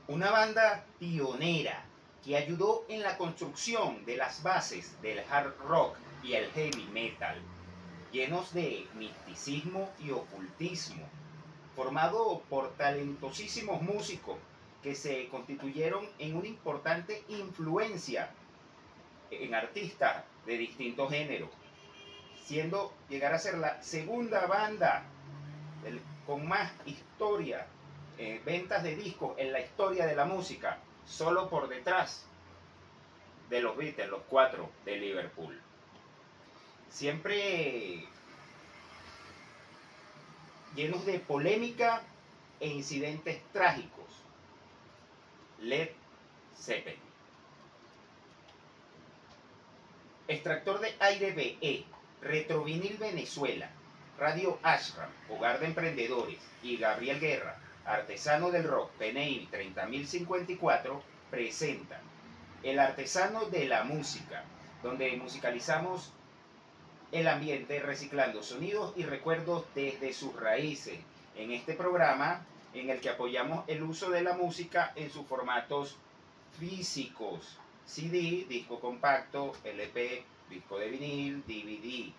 Una banda pionera que ayudó en la construcción de las bases del hard rock y el heavy metal, llenos de misticismo y ocultismo, formado por talentosísimos músicos que se constituyeron en una importante influencia en artistas de distintos géneros, siendo llegar a ser la segunda banda con más historia, ventas de discos en la historia de la música, solo por detrás de los Beatles, los cuatro de Liverpool. Siempre llenos de polémica e incidentes trágicos. Led Zeppelin. Extractor de aire BE, Retrovinil Venezuela, Radio Ashram, Hogar de Emprendedores, y Gabriel Guerra, artesano del rock, PNI 30054, presentan El Artesano de la Música, donde musicalizamos el ambiente reciclando sonidos y recuerdos desde sus raíces. En este programa en el que apoyamos el uso de la música en sus formatos físicos: CD, disco compacto, LP, disco de vinil, DVD,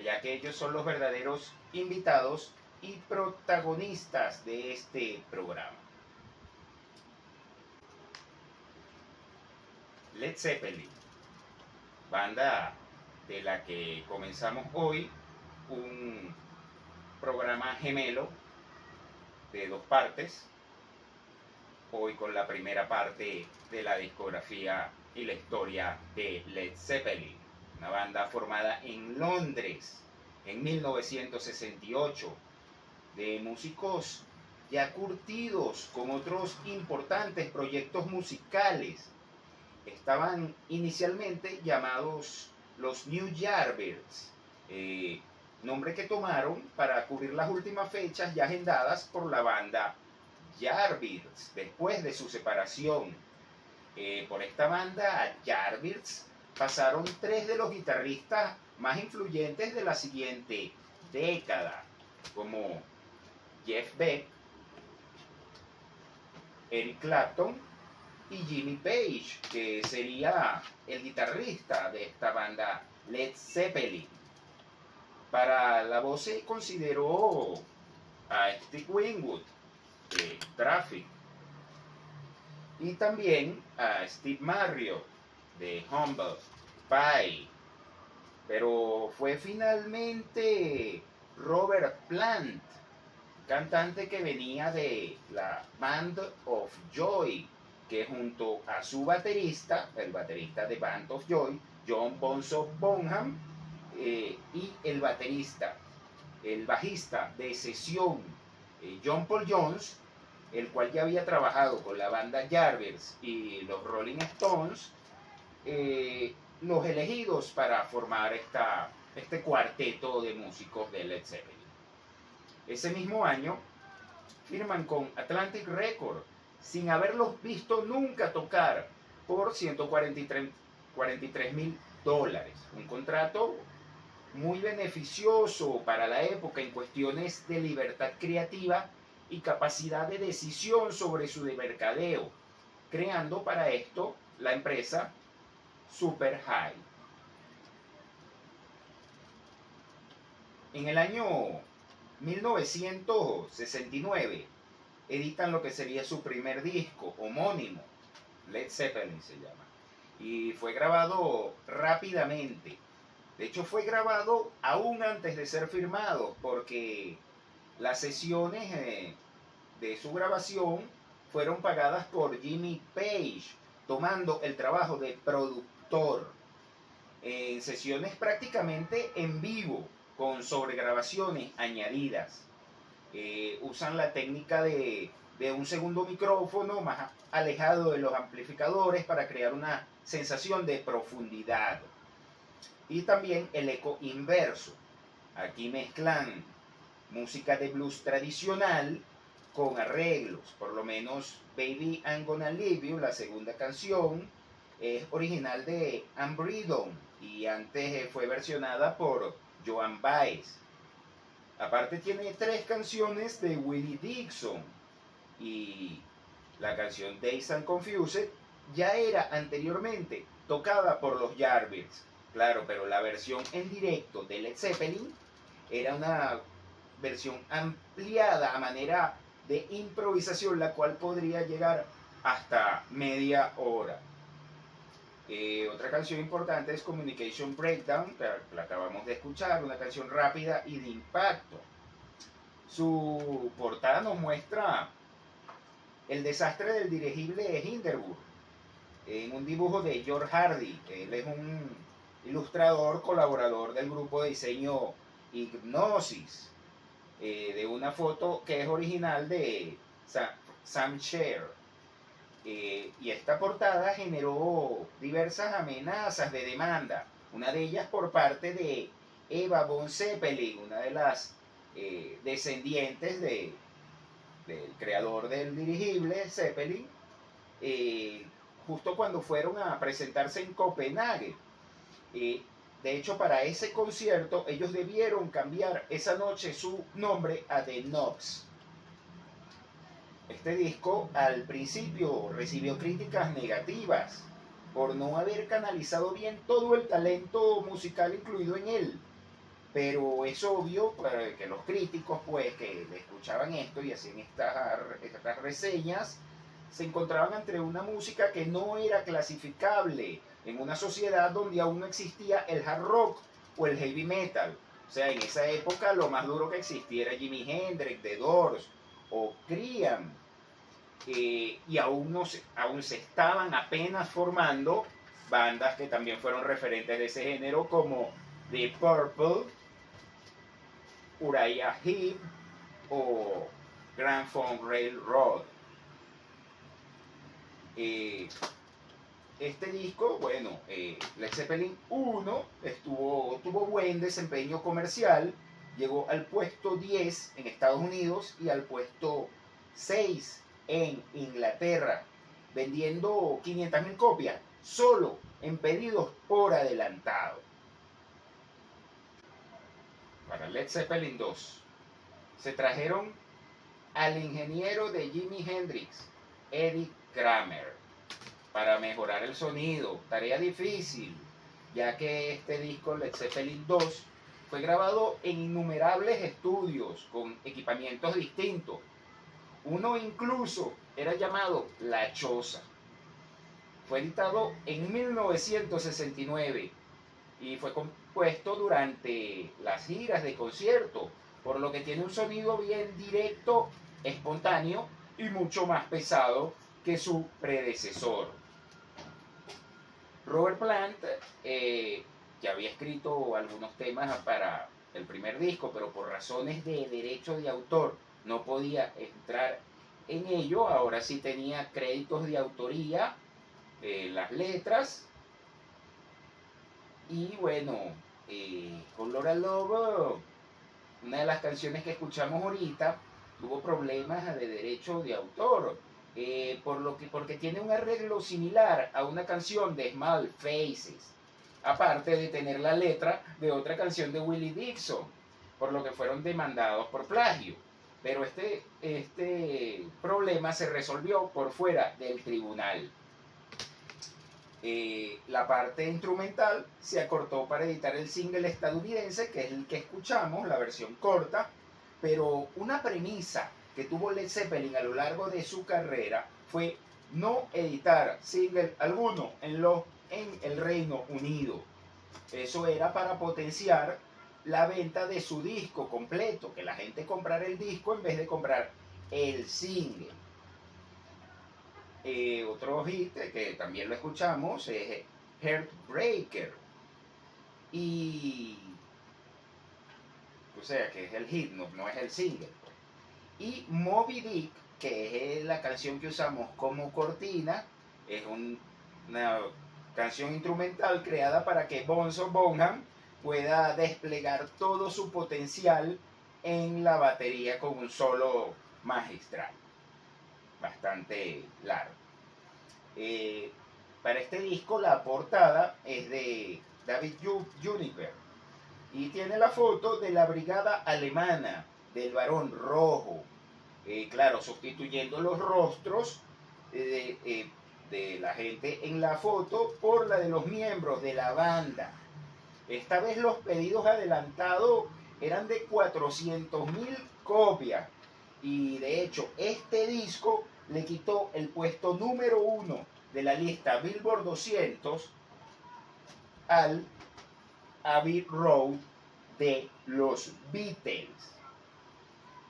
ya que ellos son los verdaderos invitados y protagonistas de este programa. Led Zeppelin, banda de la que comenzamos hoy un programa gemelo de dos partes, hoy con la primera parte de la discografía y la historia de Led Zeppelin, una banda formada en Londres en 1968, de músicos ya curtidos con otros importantes proyectos musicales. Estaban inicialmente llamados los New Yardbirds, nombre que tomaron para cubrir las últimas fechas ya agendadas por la banda Yardbirds después de su separación. Por esta banda Yardbirds pasaron tres de los guitarristas más influyentes de la siguiente década, como Jeff Beck, Eric Clapton y Jimmy Page, que sería el guitarrista de esta banda Led Zeppelin. Para la voz se consideró a Steve Winwood de Traffic y también a Steve Marriott de Humble Pie, pero fue finalmente Robert Plant, cantante que venía de la Band of Joy, que junto a su baterista, el baterista de Band of Joy, John Bonzo Bonham, y el baterista, el bajista de sesión, John Paul Jones, el cual ya había trabajado con la banda Yardbirds y los Rolling Stones, los elegidos para formar este cuarteto de músicos de Led Zeppelin. Ese mismo año firman con Atlantic Records, sin haberlos visto nunca tocar, por $143,000. Un contrato muy beneficioso para la época en cuestiones de libertad creativa y capacidad de decisión sobre su mercadeo, creando para esto la empresa Super High. En el año 1969 editan lo que sería su primer disco homónimo, Led Zeppelin se llama, y fue grabado rápidamente. De hecho, fue grabado aún antes de ser firmado, porque las sesiones de su grabación fueron pagadas por Jimmy Page, tomando el trabajo de productor en sesiones prácticamente en vivo, con sobregrabaciones añadidas. Usan la técnica de un segundo micrófono más alejado de los amplificadores para crear una sensación de profundidad. Y también el eco inverso. Aquí mezclan música de blues tradicional con arreglos. Por lo menos Baby I'm Gonna Leave You, la segunda canción, es original de Ann Bredon y antes fue versionada por Joan Baez. Aparte tiene tres canciones de Willie Dixon y La canción Dazed and Confused ya era anteriormente tocada por los Yardbirds, claro, pero la versión en directo de Led Zeppelin era una versión ampliada a manera de improvisación, la cual podría llegar hasta media hora. Otra canción importante es Communication Breakdown, que la acabamos de escuchar, una canción rápida y de impacto. Su portada nos muestra el desastre del dirigible Hindenburg, en un dibujo de George Hardy. Él es un ilustrador, colaborador del grupo de diseño Hipgnosis, de una foto que es original de Sam Sher. Y esta portada generó diversas amenazas de demanda, una de ellas por parte de Eva von Zeppelin, una de las descendientes del creador del dirigible Zeppelin, justo cuando fueron a presentarse en Copenhague. De hecho, para ese concierto ellos debieron cambiar esa noche su nombre a The Knobs. Este disco al principio recibió críticas negativas por no haber canalizado bien todo el talento musical incluido en él. Pero es obvio que los críticos, pues, que escuchaban esto y hacían estas reseñas, se encontraban ante una música que no era clasificable en una sociedad donde aún no existía el hard rock o el heavy metal. O sea, en esa época lo más duro que existía era Jimi Hendrix, The Doors o Cream. Y aún se estaban apenas formando bandas que también fueron referentes de ese género, como The Purple, Uriah Heep o Grand Funk Railroad. Este disco, bueno, Led Zeppelin 1 tuvo buen desempeño comercial, llegó al puesto 10 en Estados Unidos y al puesto 6 en Inglaterra, vendiendo 500.000 copias solo en pedidos por adelantado. Para Led Zeppelin 2 se trajeron al ingeniero de Jimi Hendrix, Eddie Kramer, para mejorar el sonido. Tarea difícil, ya que este disco, Led Zeppelin 2, fue grabado en innumerables estudios con equipamientos distintos. Uno incluso era llamado La Choza. Fue editado en 1969 y fue compuesto durante las giras de concierto, por lo que tiene un sonido bien directo, espontáneo y mucho más pesado que su predecesor. Robert Plant ya había escrito algunos temas para el primer disco, pero por razones de derecho de autor no podía entrar en ello. Ahora sí tenía créditos de autoría, las letras. Y bueno, con Laura Love, una de las canciones que escuchamos ahorita, tuvo problemas de derecho de autor, porque tiene un arreglo similar a una canción de Small Faces, aparte de tener la letra de otra canción de Willie Dixon, por lo que fueron demandados por plagio. Pero este problema se resolvió por fuera del tribunal. La parte instrumental se acortó para editar el single estadounidense, que es el que escuchamos, la versión corta, pero una premisa que tuvo Led Zeppelin a lo largo de su carrera fue no editar single alguno en el Reino Unido. Eso era para potenciar la venta de su disco completo, que la gente comprara el disco en vez de comprar el single. Otro hit que también lo escuchamos es Heartbreaker, y o sea que es el hit, no es el single. Y Moby Dick, que es la canción que usamos como cortina, es una canción instrumental creada para que Bonzo Bonham pueda desplegar todo su potencial en la batería con un solo magistral bastante largo. Para este disco la portada es de David Juniper y tiene la foto de la brigada alemana del Barón Rojo, claro, sustituyendo los rostros de la gente en la foto por la de los miembros de la banda. Esta vez los pedidos adelantados eran de 400.000 copias. Y de hecho, este disco le quitó el puesto número 1 de la lista Billboard 200 al Abbey Road de los Beatles.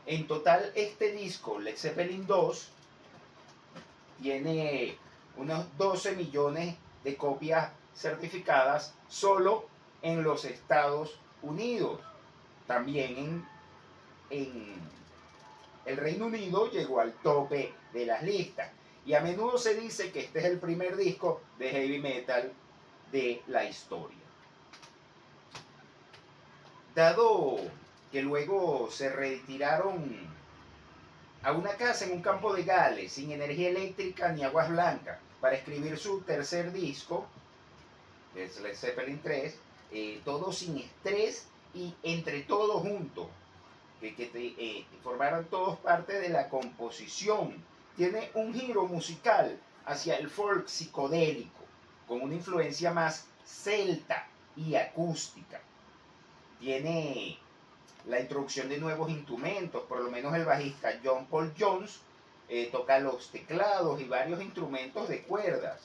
En total, este disco, Led Zeppelin 2, tiene unos 12 millones de copias certificadas solo en los Estados Unidos. También en el Reino Unido llegó al tope de las listas. Y a menudo se dice que este es el primer disco de heavy metal de la historia. Dado que luego se retiraron a una casa en un campo de Gales, sin energía eléctrica ni aguas blancas, para escribir su tercer disco, que es Led Zeppelin 3, todo sin estrés y entre todos juntos, que formaron todos parte de la composición. Tiene un giro musical hacia el folk psicodélico, con una influencia más celta y acústica. Tiene la introducción de nuevos instrumentos, por lo menos el bajista John Paul Jones toca los teclados y varios instrumentos de cuerdas.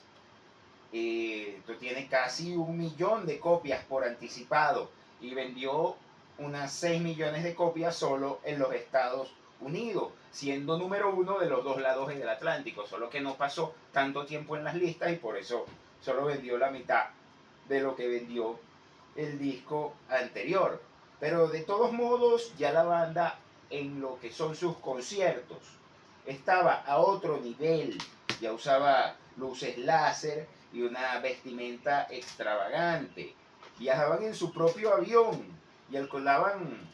Esto tiene casi 1 millón de copias por anticipado y vendió unas 6 millones de copias solo en los Estados Unidos, siendo número 1 de los dos lados del Atlántico, solo que no pasó tanto tiempo en las listas y por eso solo vendió la mitad de lo que vendió el disco anterior. Pero de todos modos, ya la banda en lo que son sus conciertos estaba a otro nivel. Ya usaba luces láser y una vestimenta extravagante. Viajaban en su propio avión y alquilaban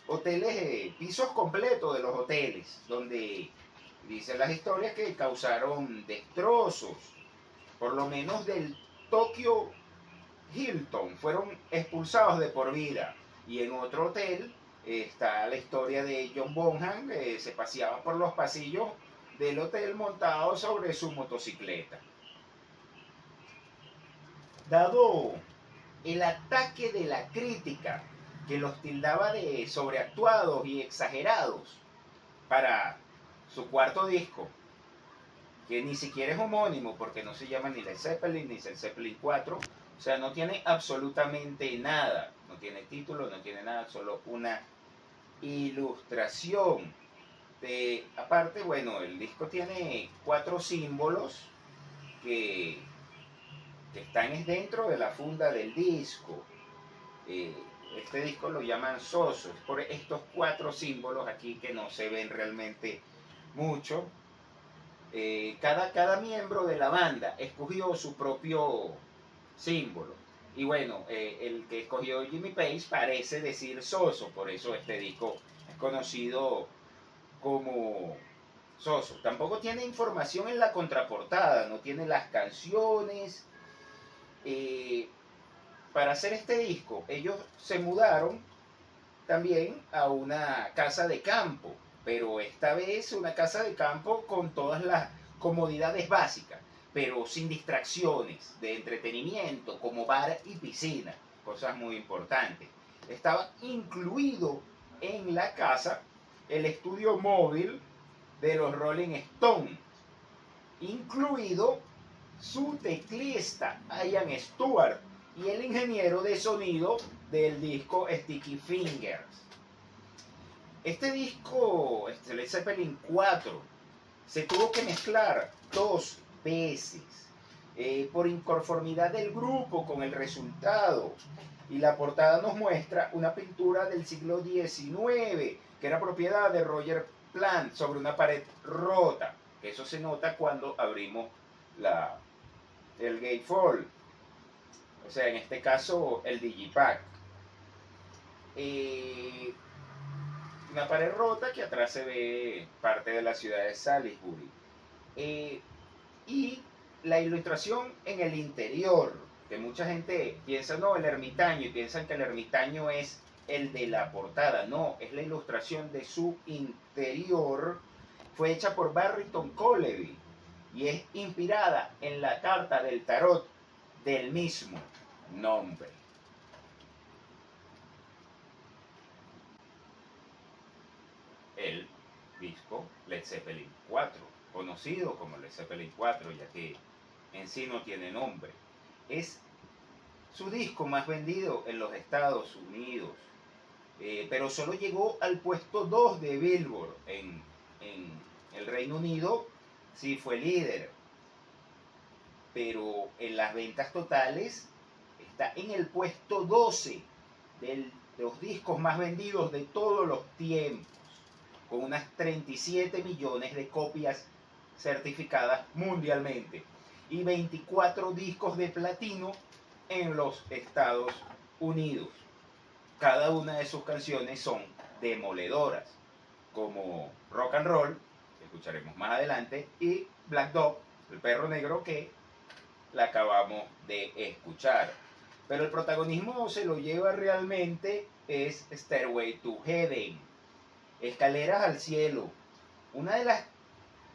hoteles, pisos completos de los hoteles, donde dicen las historias que causaron destrozos. Por lo menos del Tokyo Hilton fueron expulsados de por vida. Y en otro hotel está la historia de John Bonham, que se paseaba por los pasillos del hotel montado sobre su motocicleta. Dado el ataque de la crítica que los tildaba de sobreactuados y exagerados para su cuarto disco, que ni siquiera es homónimo porque no se llama ni Led Zeppelin ni Led Zeppelin 4, o sea, no tiene absolutamente nada, no tiene título, no tiene nada, solo una ilustración. Aparte, bueno, el disco tiene 4 símbolos que están dentro de la funda del disco. Este disco lo llaman sosos, por estos 4 símbolos aquí que no se ven realmente mucho. Cada miembro de la banda escogió su propio símbolo. Y bueno, el que escogió Jimmy Page parece decir soso, por eso este disco es conocido como soso. Tampoco tiene información en la contraportada, no tiene las canciones. Para hacer este disco, ellos se mudaron también a una casa de campo, pero esta vez una casa de campo con todas las comodidades básicas, pero sin distracciones de entretenimiento como bar y piscina, cosas muy importantes. Estaba incluido en la casa el estudio móvil de los Rolling Stones, incluido su teclista Ian Stewart y el ingeniero de sonido del disco Sticky Fingers. Este disco, Led Zeppelin 4, se tuvo que mezclar 2 veces por inconformidad del grupo con el resultado. Y la portada nos muestra una pintura del siglo XIX, que era propiedad de Roger Plant, sobre una pared rota. Eso se nota cuando abrimos el gatefold. O sea, en este caso, el digipack. Una pared rota que atrás se ve parte de la ciudad de Salisbury. Y la ilustración en el interior, que mucha gente piensa, no, el ermitaño, y piensan que el ermitaño es el de la portada. No, es la ilustración de su interior. Fue hecha por Barrington Coleby. y es inspirada en la carta del tarot del mismo nombre. El disco Led Zeppelin 4, conocido como Led Zeppelin 4, ya que en sí no tiene nombre, es su disco más vendido en los Estados Unidos, pero solo llegó al puesto 2 de Billboard. En el Reino Unido sí fue líder, pero en las ventas totales está en el puesto 12 de los discos más vendidos de todos los tiempos, con unas 37 millones de copias certificadas mundialmente y 24 discos de platino en los Estados Unidos. Cada una de sus canciones son demoledoras, como Rock and Roll, que escucharemos más adelante, y Black Dog, el perro negro, que la acabamos de escuchar. Pero el protagonismo se lo lleva realmente es Stairway to Heaven, Escaleras al Cielo, una de las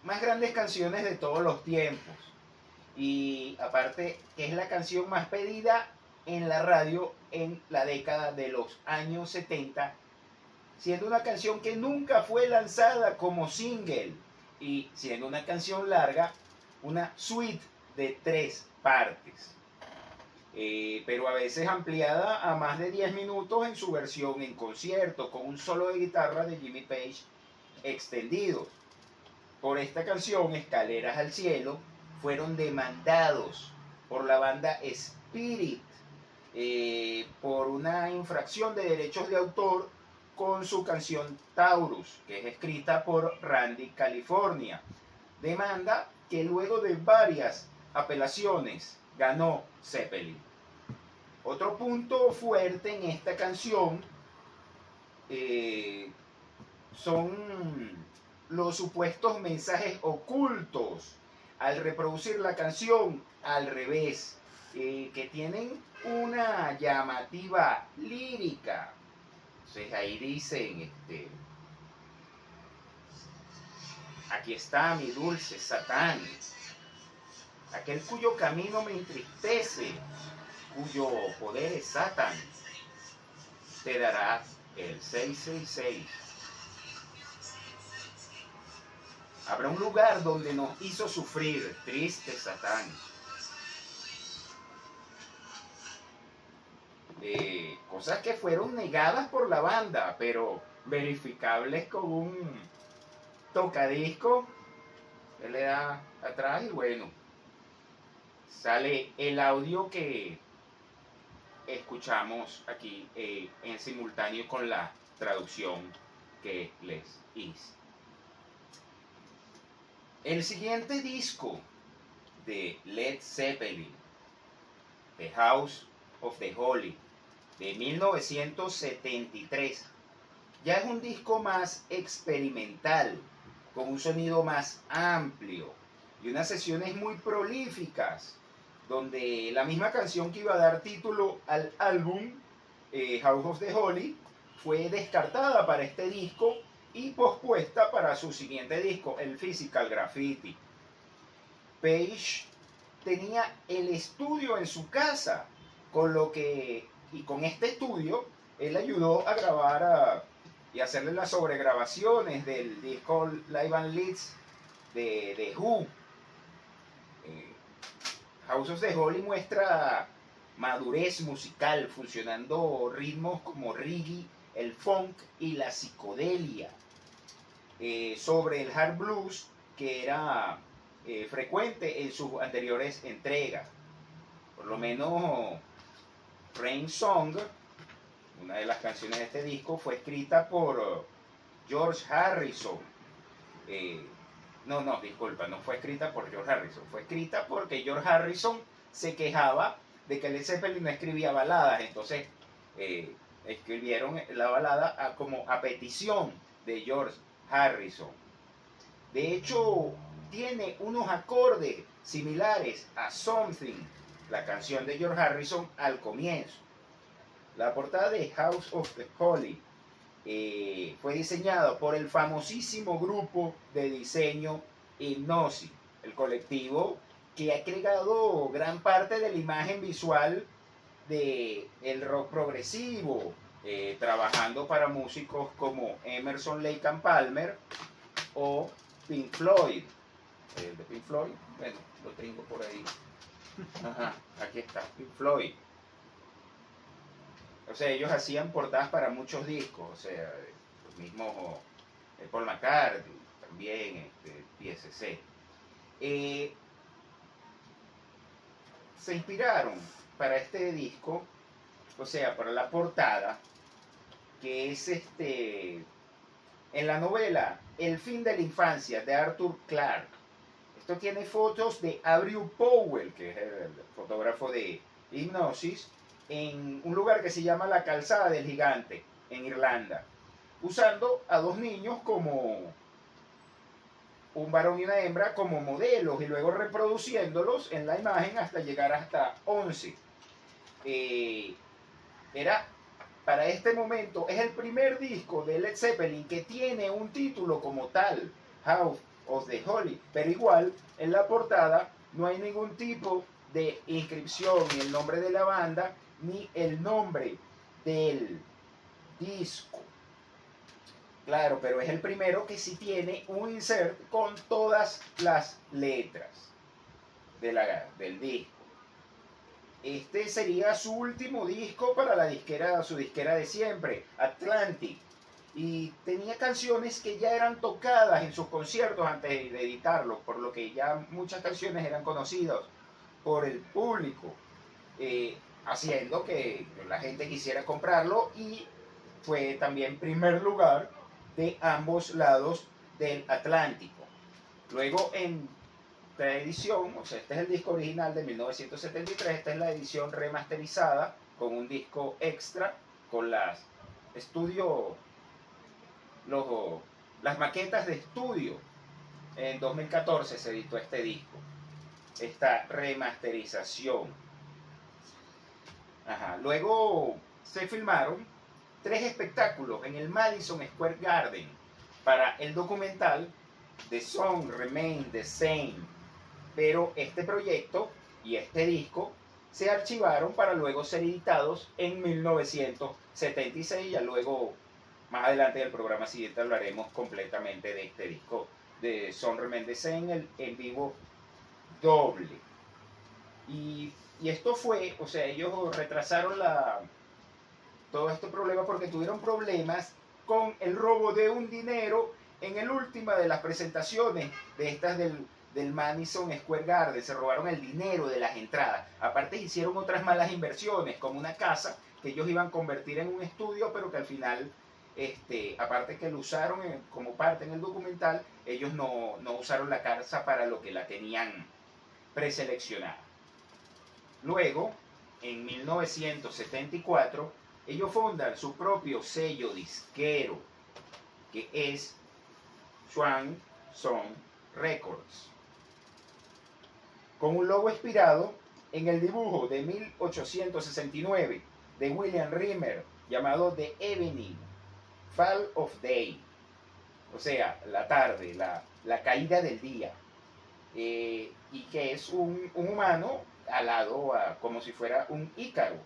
más grandes canciones de todos los tiempos. Y aparte que es la canción más pedida en la radio en la década de los años 70, siendo una canción que nunca fue lanzada como single y siendo una canción larga, una suite de 3 partes, pero a veces ampliada a más de 10 minutos en su versión en concierto, con un solo de guitarra de Jimmy Page extendido. Por esta canción, Escaleras al Cielo, fueron demandados por la banda Spirit por una infracción de derechos de autor con su canción Taurus, que es escrita por Randy California. Demanda que luego de varias apelaciones ganó Zeppelin. Otro punto fuerte en esta canción son los supuestos mensajes ocultos al reproducir la canción al revés, que tienen una llamativa lírica. Entonces ahí dicen, aquí está mi dulce Satán, aquel cuyo camino me entristece, cuyo poder es Satán, te dará el 666. Habrá un lugar donde nos hizo sufrir, triste Satán. Cosas que fueron negadas por la banda, pero verificables con un tocadisco. Él le da atrás y bueno, sale el audio que escuchamos aquí en simultáneo con la traducción que les hice. El siguiente disco de Led Zeppelin, The House of the Holy, de 1973, ya es un disco más experimental, con un sonido más amplio y unas sesiones muy prolíficas, donde la misma canción que iba a dar título al álbum, House of the Holy, fue descartada para este disco y pospuesta para su siguiente disco, el Physical Graffiti. Page tenía el estudio en su casa, y con este estudio él ayudó a grabar y hacerle las sobregrabaciones del disco Live and Leeds de Who. House of the Holy muestra madurez musical, funcionando ritmos como reggae, el funk y la psicodelia, sobre el hard blues que era frecuente en sus anteriores entregas. Por lo menos Rain Song, una de las canciones de este disco, fue escrita por George Harrison. No fue escrita por George Harrison, fue escrita porque George Harrison se quejaba de que Led Zeppelin no escribía baladas, entonces escribieron la balada como a petición de George Harrison. De hecho, tiene unos acordes similares a Something, la canción de George Harrison al comienzo. La portada de House of the Holy fue diseñado por el famosísimo grupo de diseño Hipgnosis, el colectivo que ha creado gran parte de la imagen visual del rock progresivo, trabajando para músicos como Emerson, Lake and Palmer o Pink Floyd. El de Pink Floyd, bueno, lo tengo por ahí. Ajá, aquí está, Pink Floyd. O sea, ellos hacían portadas para muchos discos, o sea, los mismos Paul McCartney, también PSC. Se inspiraron para este disco, o sea, para la portada, que es en la novela El fin de la infancia de Arthur Clarke. Esto tiene fotos de Abreu Powell, que es el fotógrafo de Hipnosis, en un lugar que se llama la Calzada del Gigante, en Irlanda, usando a dos niños como un varón y una hembra como modelos y luego reproduciéndolos en la imagen hasta llegar hasta 11. Era para este momento, es el primer disco de Led Zeppelin que tiene un título como tal, House of the Holy, pero igual en la portada no hay ningún tipo de inscripción, ni el nombre de la banda, ni el nombre del disco. Claro, pero es el primero que sí tiene un insert con todas las letras del disco. Este sería su último disco para su disquera de siempre, Atlantic. Y tenía canciones que ya eran tocadas en sus conciertos antes de editarlo, por lo que ya muchas canciones eran conocidas por el público, haciendo que la gente quisiera comprarlo, y fue también primer lugar de ambos lados del Atlántico. Luego en esta edición, o sea, este es el disco original de 1973, esta es la edición remasterizada con un disco extra, con las las maquetas de estudio. En 2014 se editó este disco, esta remasterización. Ajá. Luego se filmaron 3 espectáculos en el Madison Square Garden para el documental The Song Remains the Same, pero este proyecto y este disco se archivaron para luego ser editados en 1976. Ya luego, más adelante en el programa siguiente, hablaremos completamente de este disco de Song Remains the Same, el en vivo doble. Y esto fue, o sea, ellos retrasaron todo este problema porque tuvieron problemas con el robo de un dinero en el última de las presentaciones de estas del Madison Square Garden. Se robaron el dinero de las entradas. Aparte hicieron otras malas inversiones, como una casa que ellos iban a convertir en un estudio, pero que al final, aparte que lo usaron como parte en el documental, ellos no usaron la casa para lo que la tenían preseleccionada. Luego, en 1974, ellos fundan su propio sello disquero, que es Swan Song Records, con un logo inspirado en el dibujo de 1869 de William Rimmer llamado The Evening Fall of Day, o sea, la tarde, la caída del día, y que es un humano alado como si fuera un Ícaro.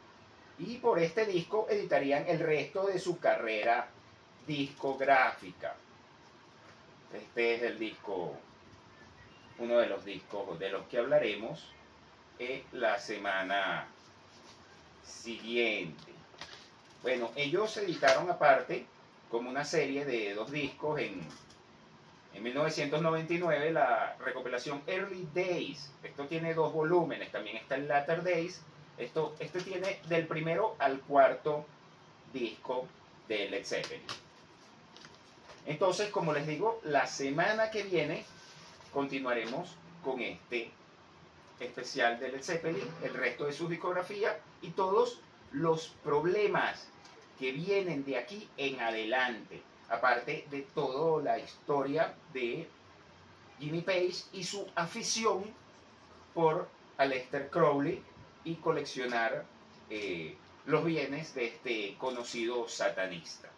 Y por este disco editarían el resto de su carrera discográfica. Este es el disco, uno de los discos de los que hablaremos la semana siguiente. Bueno, ellos editaron aparte como una serie de 2 discos en 1999, la recopilación Early Days. Esto tiene 2 volúmenes, también está el Latter Days. Este tiene del primero al cuarto disco de Led Zeppelin. Entonces, como les digo, la semana que viene continuaremos con este especial de Led Zeppelin, el resto de su discografía y todos los problemas que vienen de aquí en adelante, aparte de toda la historia de Jimmy Page y su afición por Aleister Crowley y coleccionar los bienes de este conocido satanista.